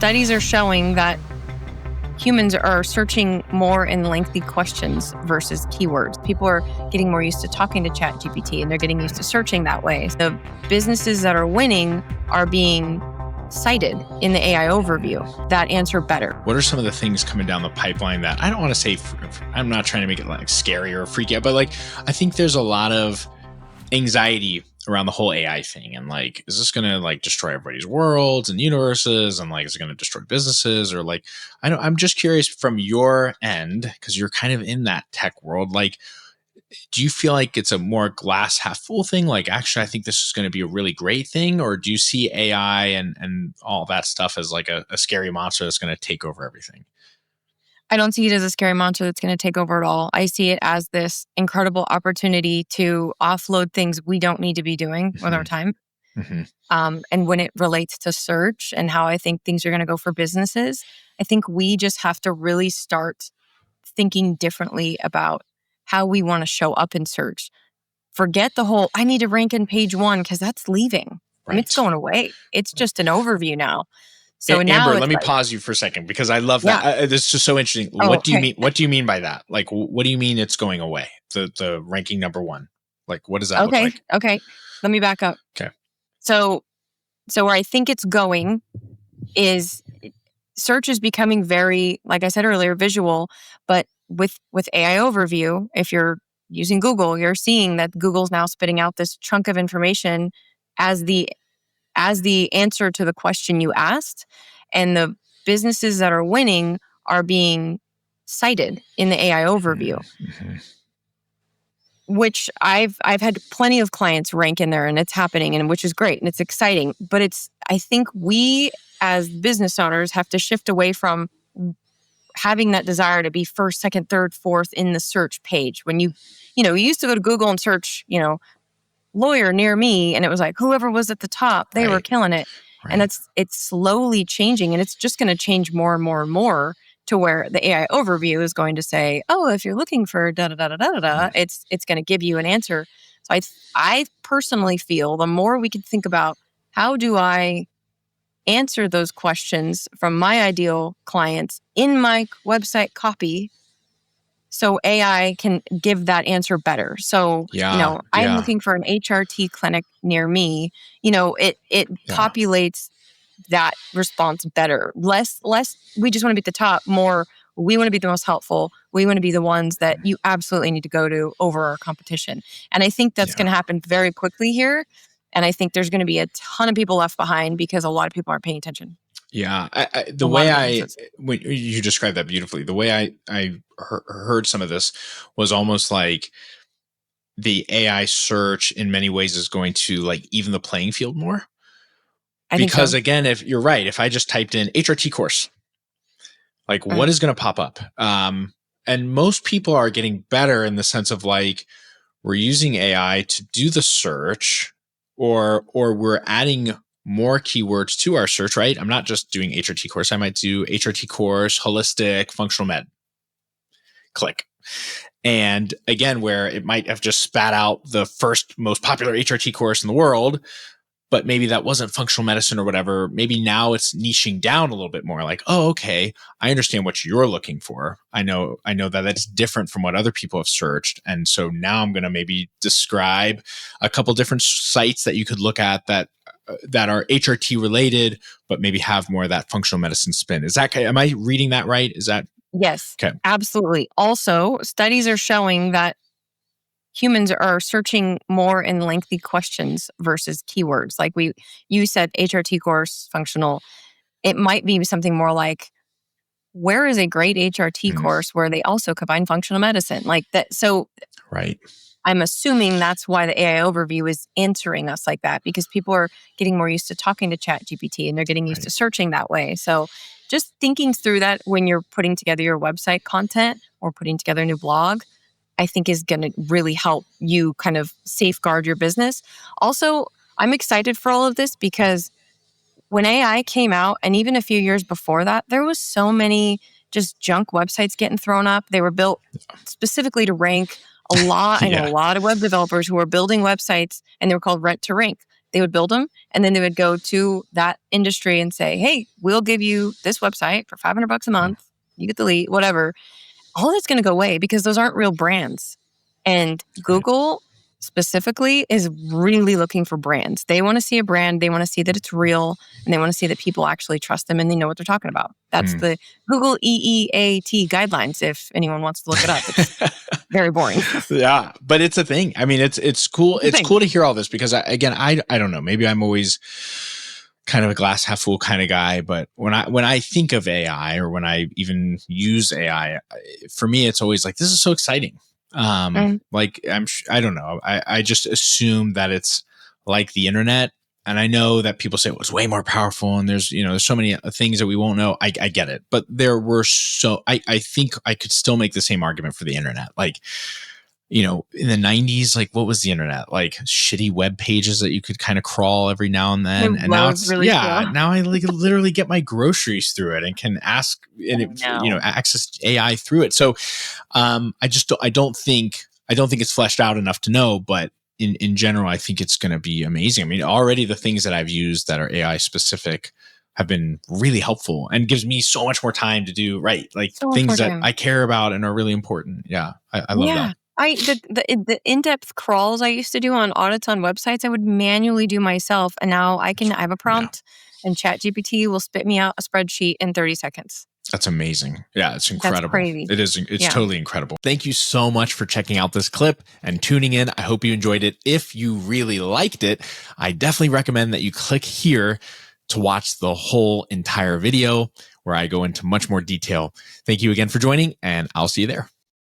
Studies are showing that humans are searching more in lengthy questions versus keywords. People are getting more used to talking to ChatGPT and they're getting used to searching that way. The businesses that are winning are being cited in the AI overview that answer better. What are some of the things coming down the pipeline that I don't want to say, I'm not trying to make it like scary or freaky out, but like, I think there's a lot of anxiety around the whole AI thing. And like, is this going to like destroy everybody's worlds and universes? And like, is it going to destroy businesses? Or like, I'm just curious from your end, because you're kind of in that tech world. Like, do you feel like it's a more glass half full thing? Like, actually, I think this is going to be a really great thing. Or do you see AI and all that stuff as like a scary monster that's going to take over everything? I don't see it as a scary monster that's going to take over at all. I see it as this incredible opportunity to offload things we don't need to be doing with our time. And when it relates to search and how I think things are going to go for businesses, I think we just have to really start thinking differently about how we want to show up in search. Forget the whole, I need to rank in page one, because that's leaving. Right. And it's going away. It's just an overview now. So Amber, now let me pause you for a second, because I love that. This is just so interesting. Oh, what do you mean? What do you mean by that? Like, what do you mean it's going away? The ranking number one. Like, what does that look like? Okay. Let me back up. Okay. So where I think it's going is search is becoming very, like I said earlier, visual. But with AI overview, if you're using Google, you're seeing that Google's now spitting out this chunk of information as the answer to the question you asked. And the businesses that are winning are being cited in the AI overview. Which I've had plenty of clients rank in there, and it's happening, and which is great and it's exciting. But I think we as business owners have to shift away from having that desire to be first, second, third, fourth in the search page. When you used to go to Google and search, lawyer near me, and it was like whoever was at the top, they were killing it. Right. And it's slowly changing, and it's just going to change more and more and more to where the AI overview is going to say, oh, if you're looking for da da da da da da, it's going to give you an answer. So I personally feel the more we can think about how do I answer those questions from my ideal clients in my website copy, so AI can give that answer better. So, I'm looking for an HRT clinic near me. It populates that response better. Less, we just want to be at the top. More, we want to be the most helpful. We want to be the ones that you absolutely need to go to over our competition. And I think that's going to happen very quickly here. And I think there's going to be a ton of people left behind because a lot of people aren't paying attention. Yeah. When you described that beautifully, the way I heard some of this was almost like the AI search in many ways is going to like even the playing field more. Because again, if you're right, if I just typed in HRT course, like what is going to pop up? And most people are getting better in the sense of like, we're using AI to do the search, or we're adding more keywords to our search, right? I'm not just doing HRT course. I might do HRT course, holistic, functional med. Click. And again, where it might have just spat out the first most popular HRT course in the world, but maybe that wasn't functional medicine or whatever. Maybe now it's niching down a little bit more like, oh, okay, I understand what you're looking for. I know that that's different from what other people have searched. And so now I'm going to maybe describe a couple different sites that you could look at that are HRT related, but maybe have more of that functional medicine spin. Am I reading that right? Is that? Yes, okay. Absolutely. Also, studies are showing that humans are searching more in lengthy questions versus keywords. Like you said, HRT course, functional. It might be something more like, where is a great HRT course where they also combine functional medicine? Like that. So right. I'm assuming that's why the AI overview is answering us like that, because people are getting more used to talking to ChatGPT and they're getting used to searching that way. So just thinking through that when you're putting together your website content or putting together a new blog, I think is going to really help you kind of safeguard your business. Also, I'm excited for all of this because when AI came out, and even a few years before that, there was so many just junk websites getting thrown up. They were built specifically to rank a lot. I know a lot of web developers who were building websites and they were called rent to rank. They would build them, and then they would go to that industry and say, hey, we'll give you this website for $500 a month. You get the lead, whatever. All that's going to go away because those aren't real brands. And Google specifically is really looking for brands. They want to see a brand. They want to see that it's real, and they want to see that people actually trust them and they know what they're talking about. That's the Google EEAT guidelines. If anyone wants to look it up, it's very boring. Yeah, but it's a thing. I mean, it's cool. It's cool to hear all this because I don't know. Maybe I'm always kind of a glass half full kind of guy, but when I think of AI or when I even use AI, for me, it's always like, this is so exciting. Like I don't know. I just assume that it's like the internet. And I know that people say it was way more powerful and there's so many things that we won't know. I get it. But I think I could still make the same argument for the internet. Like, in the 90s, like what was the internet? Like shitty web pages that you could kind of crawl every now and then. And now it's really now I like literally get my groceries through it and can ask and access AI through it. So I don't think it's fleshed out enough to know, but in general, I think it's going to be amazing. I mean, already the things that I've used that are AI specific have been really helpful and gives me so much more time to do things that I care about and are really important. Yeah. I love that. The in-depth crawls I used to do on audits on websites, I would manually do myself. And now I have a prompt and ChatGPT will spit me out a spreadsheet in 30 seconds. That's amazing. Yeah, it's incredible. That's crazy. It is. It's totally incredible. Thank you so much for checking out this clip and tuning in. I hope you enjoyed it. If you really liked it, I definitely recommend that you click here to watch the whole entire video where I go into much more detail. Thank you again for joining, and I'll see you there.